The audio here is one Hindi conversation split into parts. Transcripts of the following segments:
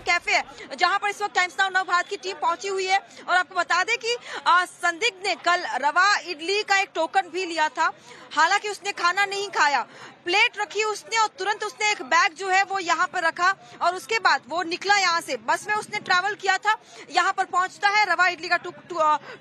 कैफे है जहां पर इस वक्त टाइम्स नाउ नव भारत की टीम पहुंची हुई है। और आपको बता दें कि संदिग्ध ने कल रवा इडली का एक टोकन भी लिया था, हालांकि उसने खाना नहीं खाया। प्लेट रखी उसने और तुरंत उसने एक बैग जो है वो यहाँ पर रखा और उसके बाद वो निकला यहाँ से। बस में उसने ट्रैवल किया था, यहाँ पर पहुंचता है, रवा इडली का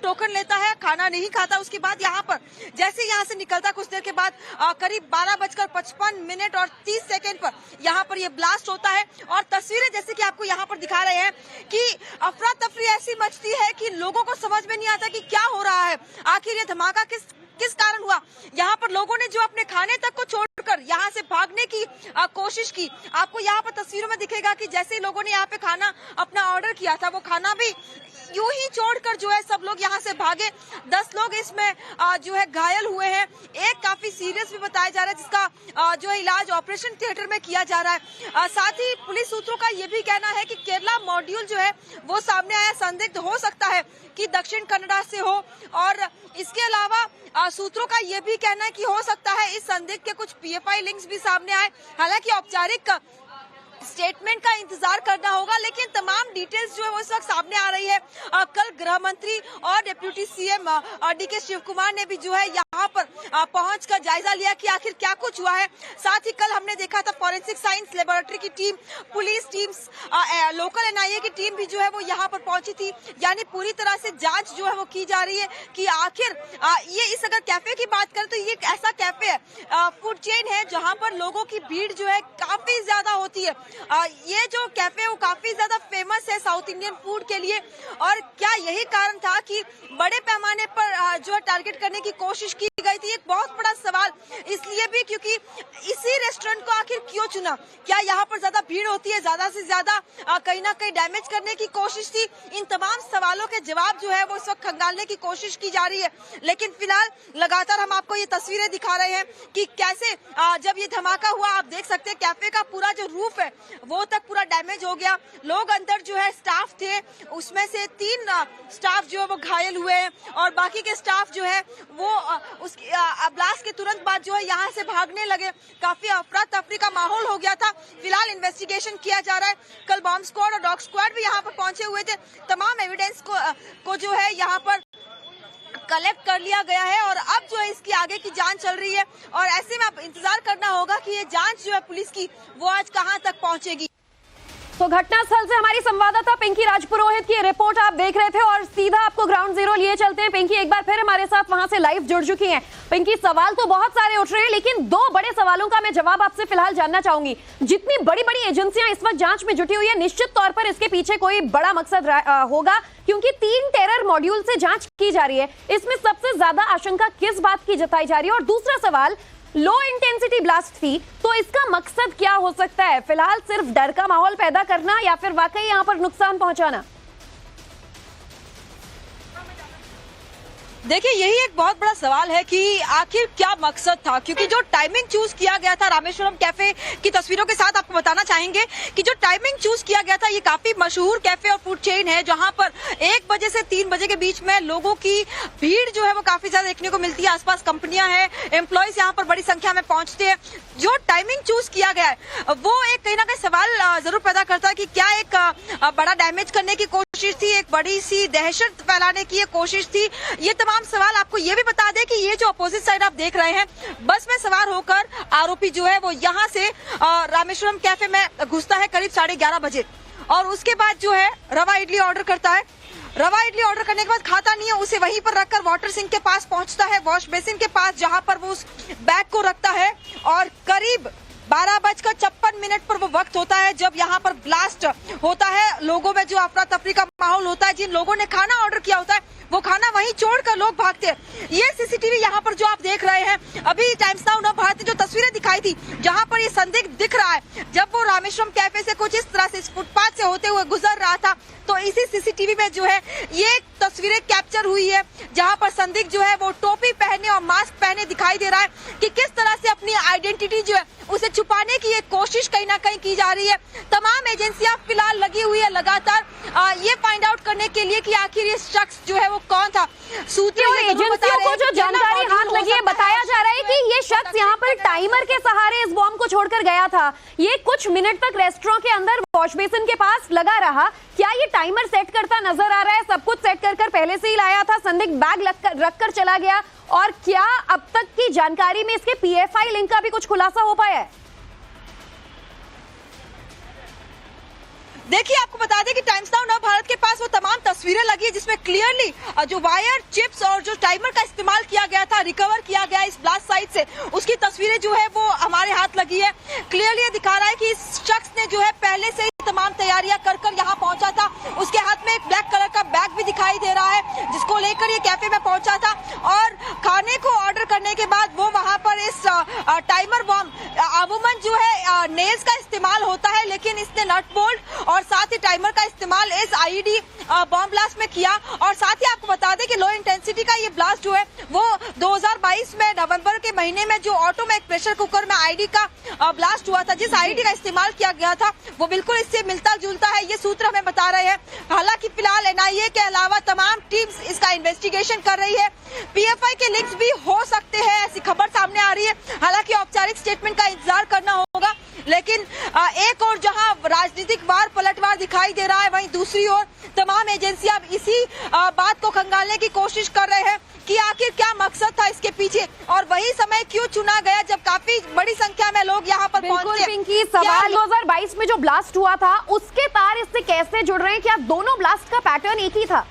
टोकन लेता है, खाना नहीं खाता। उसके बाद यहाँ पर जैसे यहाँ से निकलता कुछ देर के बाद करीब 12:55 और 30 सेकेंड पर यहाँ पर ये ब्लास्ट होता है। और तस्वीरें जैसे कि आपको यहाँ पर दिखा रहे हैं कि अफरा तफरी ऐसी मचती है कि लोगों को समझ में नहीं आता कि क्या हो रहा है, आखिर ये धमाका किस कारण हुआ। यहाँ पर लोगों ने जो अपने खाने तक को छोड़कर यहाँ से भागने की कोशिश की। आपको यहाँ पर तस्वीरों में दिखेगा कि जैसे ही लोगों ने यहाँ पे खाना अपना ऑर्डर किया था, वो खाना भी यूं ही छोड़कर जो है सब लोग यहाँ से भागे। 10 लोग इसमें जो है घायल हुए हैं, एक काफी सीरियस भी बताया जा रहा है, जिसका जो है इलाज ऑपरेशन थिएटर में किया जा रहा है। साथ ही पुलिस सूत्रों का ये भी कहना है कि केरला मॉड्यूल जो है वो सामने आया, संदिग्ध हो सकता है कि दक्षिण कन्नड़ा से हो। और इसके अलावा सूत्रों का ये भी कहना है कि हो सकता है इस संदिग्ध के कुछ पीएफआई लिंक्स भी सामने आए। हालांकि औपचारिक स्टेटमेंट का इंतजार करना होगा, लेकिन तमाम डिटेल्स जो है वो इस वक्त सामने आ रही है। कल गृह मंत्री और deputy CM DK Shivakumar ने भी जो है यहाँ पर पहुंचकर जायजा लिया कि आखिर क्या कुछ हुआ है। साथ ही कल हमने देखा था फॉरेंसिक साइंस लेबोरेटरी की team, police team, local NIA की टीम भी जो है वो यहाँ पर पहुंची थी। यानी पूरी तरह से जांच जो है वो की जा रही है कि आखिर ये इस अगर कैफे की बात करें तो ये एक ऐसा कैफे है, फूड चेन है जहाँ पर लोगों की भीड़ जो है काफी ज्यादा होती है। ये जो कैफे वो काफी ज्यादा फेमस है साउथ इंडियन फूड के लिए। और क्या यही कारण था कि बड़े पैमाने पर जो है टारगेट करने की कोशिश की गई थी? एक बहुत बड़ा सवाल इसलिए भी क्योंकि इसी रेस्टोरेंट को आखिर क्यों चुना? क्या यहाँ पर ज्यादा भीड़ होती है, ज्यादा से ज्यादा कहीं ना कहीं डैमेज करने की कोशिश थी? इन तमाम सवालों के जवाब जो है वो इस वक्त खंगालने की कोशिश की जा रही है। लेकिन फिलहाल लगातार हम आपको ये तस्वीरें दिखा रहे हैं कि कैसे जब ये धमाका हुआ, आप देख सकते हैं कैफे का पूरा जो रूफ है वो तक पूरा डैमेज हो गया। लोग अंदर जो है स्टाफ थे, उसमें से 3 स्टाफ जो है वो घायल हुए हैं और बाकी के स्टाफ जो है वो उसकी ब्लास्ट के तुरंत बाद जो है यहाँ से भागने लगे। काफी अफरा तफरी का माहौल हो गया था। फिलहाल इन्वेस्टिगेशन किया जा रहा है। कल बॉम्ब स्क्वाड और डॉग स्क्वाड भी यहाँ पर पहुंचे हुए थे। तमाम एविडेंस को जो है यहाँ पर कलेक्ट कर लिया गया है और अब जो है इसकी आगे की जांच चल रही है। और ऐसे में अब इंतजार करना होगा कि ये जांच जो है पुलिस की वो आज कहां तक पहुंचेगी। तो घटनास्थल से हमारी संवाददाता पिंकी राजपुरोहित की रिपोर्ट आप देख रहे थे और सीधा आपको ग्राउंड जीरो लिए चलते हैं। पिंकी एक बार फिर हमारे साथ वहां से लाइव जुड़ चुकी हैं। पिंकी, सवाल तो बहुत सारे उठ रहे हैं, लेकिन 2 बड़े सवालों का मैं जवाब आपसे फिलहाल जानना चाहूंगी। जितनी बड़ी बड़ी एजेंसियां इस वक्त जांच में जुटी हुई है, निश्चित तौर पर इसके पीछे कोई बड़ा मकसद होगा, क्योंकि 3 टेरर मॉड्यूल से जांच की जा रही है। इसमें सबसे ज्यादा आशंका किस बात की जताई जा रही है? और दूसरा सवाल, लो इंटेंसिटी ब्लास्ट थी तो इसका मकसद क्या हो सकता है? फिलहाल सिर्फ डर का माहौल पैदा करना या फिर वाकई यहां पर नुकसान पहुंचाना? देखिए, यही एक बहुत बड़ा सवाल है कि आखिर क्या मकसद था, क्योंकि जो टाइमिंग चूज किया गया था, रामेश्वरम कैफे की तस्वीरों के साथ आपको बताना चाहेंगे कि जो टाइमिंग चूज किया गया था, ये काफी मशहूर कैफे और फूड चेन है जहां पर 1 बजे से 3 बजे के बीच में लोगों की भीड़ जो है वो काफी ज्यादा देखने को मिलती है। आसपास कंपनियां हैं, एम्प्लॉयज यहाँ पर बड़ी संख्या में पहुंचते हैं। जो टाइमिंग चूज किया गया है वो एक कहीं ना कहीं सवाल जरूर पैदा करता है कि क्या एक बड़ा डैमेज करने की कोशिश थी, एक बड़ी सी दहशत फैलाने की कोशिश थी? ये तमाम सवाल। आपको ये भी बता दें कि ये जो अपोजिट साइड आप देख रहे हैं, बस में सवार होकर आरोपी जो है वो यहाँ से रामेश्वरम कैफे में घुसता है करीब 11:30 बजे और उसके बाद जो है रवा इडली ऑर्डर करता है। रवा इडली ऑर्डर करने के बाद खाता नहीं है, उसे वहीं पर रखकर वाटर सिंक के पास पहुंचता है, वॉश बेसिन के पास, जहां पर वो उस बैग को रखता है। और करीब 12:56 पर वो वक्त होता है जब यहाँ पर ब्लास्ट होता है। लोगों में जो अफरा तफरी का माहौल होता है, जिन लोगों ने खाना ऑर्डर किया होता है वो खाना वहीं छोड़कर लोग भागते हैं। ये सीसीटीवी यहाँ पर जो आप देख रहे हैं, अभी टाइम्स नाउ नव भारत ने जो तस्वीरें दिखाई थी जहाँ पर ये संदिग्ध दिख रहा है, जब वो रामेश्वरम कैफे से कुछ इस तरह से फुटपाथ से होते हुए गुजर रहा था, तो इसी सीसीटीवी में जो है ये तस्वीरें कैप्चर हुई है जहाँ पर संदिग्ध जो है वो टोपी पहने और मास्क पहने दिखाई दे रहा है कि किस तरह से अपनी आइडेंटिटी जो है उसे छुपाने की एक कोशिश कहीं ना कहीं की जा रही है। तमाम एजेंसियां फिलहाल लगी हुई है लगातार ये फाइंड आउट करने के लिए कि आखिर ये शख्स जो है वो कौन था। सूत्र और एजेंसियों को जो जानकारी हाथ लगी है, बताया जा रहा है कि ये शख्स यहाँ पर टाइमर के सहारे इस बॉम्ब को छोड़कर गया था। ये कुछ मिनट तक रेस्टोरेंट के अंदर वॉश बेसिन के पास लगा रहा। क्या ये टाइमर सेट करता नजर आ रहा है? सब कुछ सेट कर पहले से ही लाया था, संदिग्ध बैग रख कर चला गया। और क्या अब तक की जानकारी में इसके पीएफआई लिंक का भी कुछ खुलासा हो पाया है? देखिए, आपको बता दें कि टाइम्स नाउ नव भारत के पास वो तमाम तस्वीरें लगी है जिसमें क्लियरली जो वायर, चिप्स और जो टाइमर का इस्तेमाल किया गया था, रिकवर किया गया इस ब्लास्ट साइट से, उसकी तस्वीरें जो है वो हमारे हाथ लगी है। क्लियरली ये दिखा रहा है कि इस शख्स ने जो है पहले से ही तमाम तैयारियां कर यहाँ पहुंचा था। उसके हाथ में एक ब्लैक कलर का बैग भी दिखाई दे रहा है जिसको लेकर ये कैफे में पहुंचा था। और खाने को ऑर्डर करने के बाद वो वहां पर इस टाइमर बॉम्ब, अमूमन जो है नेल्स का इस्तेमाल होता है, लेकिन इसने नट बोल्ट और साथ ही टाइमर का इस्तेमाल इस आईईडी बॉम्ब ब्लास्ट में किया। और साथ ही आपको बता दें कि लो इंटेंसिटी का ये ब्लास्ट जो है वो 2022 में नवंबर के महीने में जो ऑटो में एक प्रेशर कुकर में आईडी का ब्लास्ट हुआ था, जिस आईडी का इस्तेमाल किया गया था वो बिल्कुल इससे मिलता जुलता है, ये सूत्र हमें बता रहे हैं। हालांकि फिलहाल एनआईए के अलावा तमाम टीम्स इसका इन्वेस्टिगेशन कर रही है। पीएफआई के लिंक्स भी हो सकते हैं, ऐसी खबर सामने आ रही है। हालांकि औपचारिक स्टेटमेंट का इंतजार करना होगा, लेकिन एक और जहां राजनीतिक वार पलटवार दिखाई दे रहा है, वहीं दूसरी ओर तमाम एजेंसियां अब इसी बात को खंगालने की कोशिश कर रहे हैं कि आखिर क्या मकसद था इसके पीछे और वही समय क्यों चुना गया जब काफी बड़ी संख्या में लोग यहाँ पर पहुंचे। पिंकी, सवाल 2022 में जो ब्लास्ट हुआ था उसके तार इससे कैसे जुड़ रहे हैं? क्या दोनों ब्लास्ट का पैटर्न एक ही था?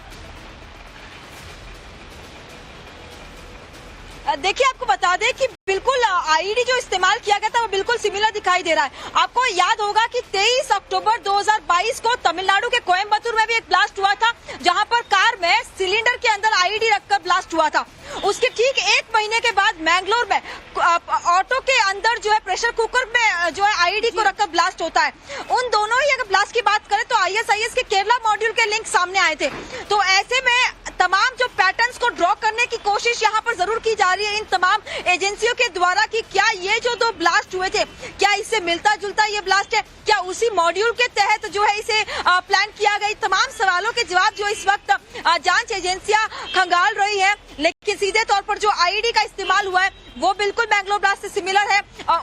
देखिए, आपको बता दें कि बिल्कुल आईडी जो इस्तेमाल किया गया था वो बिल्कुल सिमिलर दिखाई दे रहा है। आपको याद होगा कि 23 अक्टूबर 2022 को तमिलनाडु के कोयम्बतूर में भी एक ब्लास्ट हुआ था, जहां पर कार में सिलेंडर के अंदर आईडी रखकर ब्लास्ट हुआ था। उसके ठीक एक महीने के बाद मैंगलोर में ऑटो के अंदर जो है प्रेशर कुकर में जो है आईडी को रखकर ब्लास्ट होता है। उन दोनों ही अगर ब्लास्ट की बात करें तो आईएसआईएस के केरला मॉड्यूल के लिंक सामने आए थे। तो ऐसे में तमाम जो पैटर्न्स को ड्रॉ करने की कोशिश यहाँ पर जरूर की जा रही है इन तमाम एजेंसियों के द्वारा कि क्या ये जो दो ब्लास्ट हुए थे, क्या इससे मिलता जुलता ये ब्लास्ट है, क्या उसी मॉड्यूल के तहत जो है इसे प्लान किया गया। तमाम सवालों के जवाब जो इस वक्त जांच एजेंसियां खंगाल रही है, लेकिन सीधे तौर पर जो आईडी का इस्तेमाल हुआ है वो बिल्कुल मैंगलोर ब्लास्ट से सिमिलर है।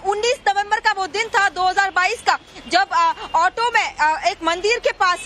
19 नवंबर का वो दिन था 2022 का, जब ऑटो में एक मंदिर के पास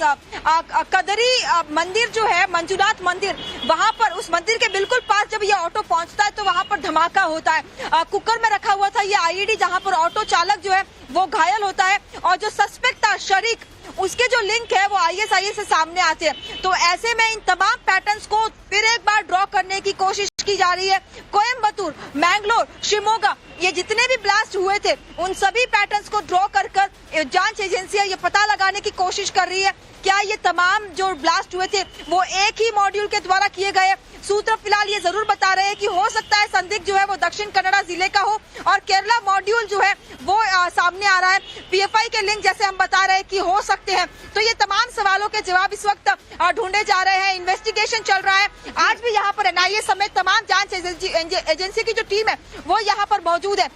कदरी मंदिर जो है, मंजुनाथ मंदिर, वहां पर उस मंदिर के बिल्कुल पास जब ये ऑटो पहुंचता है तो वहां पर धमाका होता है। कुकर में रखा हुआ था ये आईडी, जहां पर ऑटो चालक जो है वो घायल होता है और जो सस्पेक्ट था शरीक, उसके जो लिंक है वो आईएसआईएस से सामने आते हैं। तो ऐसे में इन तमाम पैटर्न्स को फिर एक बार ड्रॉ करने की कोशिश की जा रही है। कोयम्बतूर, मैंगलोर, शिमोगा, ये जितने भी ब्लास्ट हुए थे उन सभी पैटर्न्स को ड्रॉ कर जांच एजेंसियां ये पता लगाने की कोशिश कर रही है क्या ये तमाम जो ब्लास्ट हुए थे वो एक ही मॉड्यूल के द्वारा किए गए। सूत्र फिलहाल ये जरूर बता रहे हैं कि हो सकता है संदिग्ध जो है वो दक्षिण कन्नड़ा जिले का हो और केरला मॉड्यूल जो है वो सामने आ रहा है। पीएफआई के लिंक जैसे हम बता रहे हैं कि हो सकते हैं। तो ये तमाम सवालों के जवाब इस वक्त ढूंढे जा रहे हैं, इन्वेस्टिगेशन चल रहा है। आज भी यहाँ पर एनआईए समेत तमाम जांच एजेंसी की जो टीम है वो यहाँ पर मौजूद है।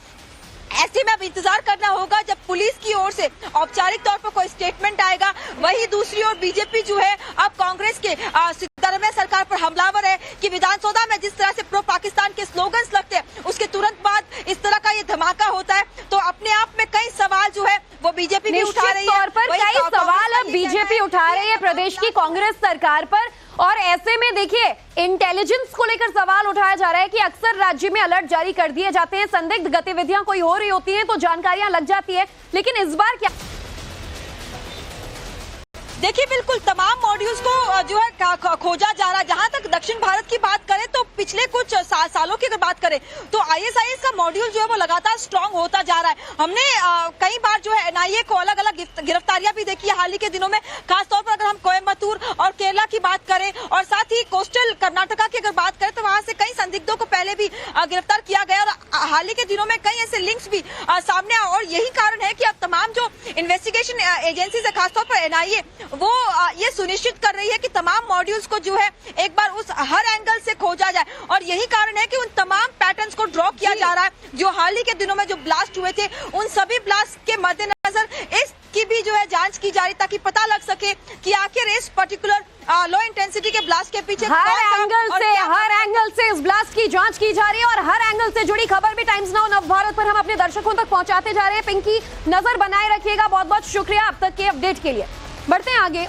ऐसे में अब इंतजार करना होगा जब पुलिस की ओर से औपचारिक तौर पर कोई स्टेटमेंट आएगा। वहीं दूसरी ओर बीजेपी जो है अब कांग्रेस के सिद्धरामैया सरकार पर हमलावर है कि विधानसभा में जिस तरह से प्रो पाकिस्तान के स्लोगन्स लगते हैं उसके तुरंत बाद इस तरह का ये धमाका होता है। तो अपने आप में कई सवाल जो है वो बीजेपी भी उठा रही है। तौर पर कई सवाल अब बीजेपी उठा रही है प्रदेश की कांग्रेस सरकार पर। और ऐसे में देखिए, इंटेलिजेंस को लेकर सवाल उठाया जा रहा है कि अक्सर राज्य में अलर्ट जारी कर दिए जाते हैं, संदिग्ध गतिविधियां कोई हो रही होती हैं तो जानकारियां लग जाती है, लेकिन इस बार क्या? देखिए, बिल्कुल तमाम मॉड्यूल्स को जो है खोजा जा रहा है। जहां तक दक्षिण भारत की बात करें तो पिछले कुछ सालों की अगर बात करें तो आईएसआईएस का मॉड्यूल जो है वो लगातार स्ट्रांग होता जा रहा है। हमने कई बार जो है एनआईए को अलग अलग गिरफ्तारियां भी देखी है हाल ही के दिनों में, खासतौर पर अगर हम कोयम्बतूर और केरला की बात करें और साथ ही कोस्टल कर्नाटका की अगर बात करें तो वहां से कई संदिग्धों को पहले भी गिरफ्तार किया गया और हाल ही के दिनों में कई ऐसे लिंक्स भी सामने आए। और यही कारण है कि अब तमाम जो इन्वेस्टिगेशन एजेंसी है, खासतौर पर एनआईए, वो ये सुनिश्चित कर रही है कि तमाम मॉड्यूल्स को जो है एक बार उस हर एंगल से खोजा जाए। और यही कारण है कि उन तमाम पैटर्न्स को ड्रॉ किया जा रहा है जो हाल ही के दिनों में जो ब्लास्ट हुए थे उन सभी ब्लास्ट के मद्देनजर इसकी भी जो है जांच की जा रही ताकि पता लग सके कि आखिर इस पर्टिकुलर लो इंटेंसिटी के ब्लास्ट के पीछे हर कौन था एंगल और से क्या हर एंगल से इस ब्लास्ट की जांच की जा रही है और हर एंगल से जुड़ी खबर भी टाइम्स नाउ नवभारत पर हम अपने दर्शकों तक पहुंचाते जा रहे हैं। पिंकी, नजर बनाए रखिएगा। बहुत बहुत शुक्रिया अब तक के अपडेट के लिए। बढ़ते हैं आगे।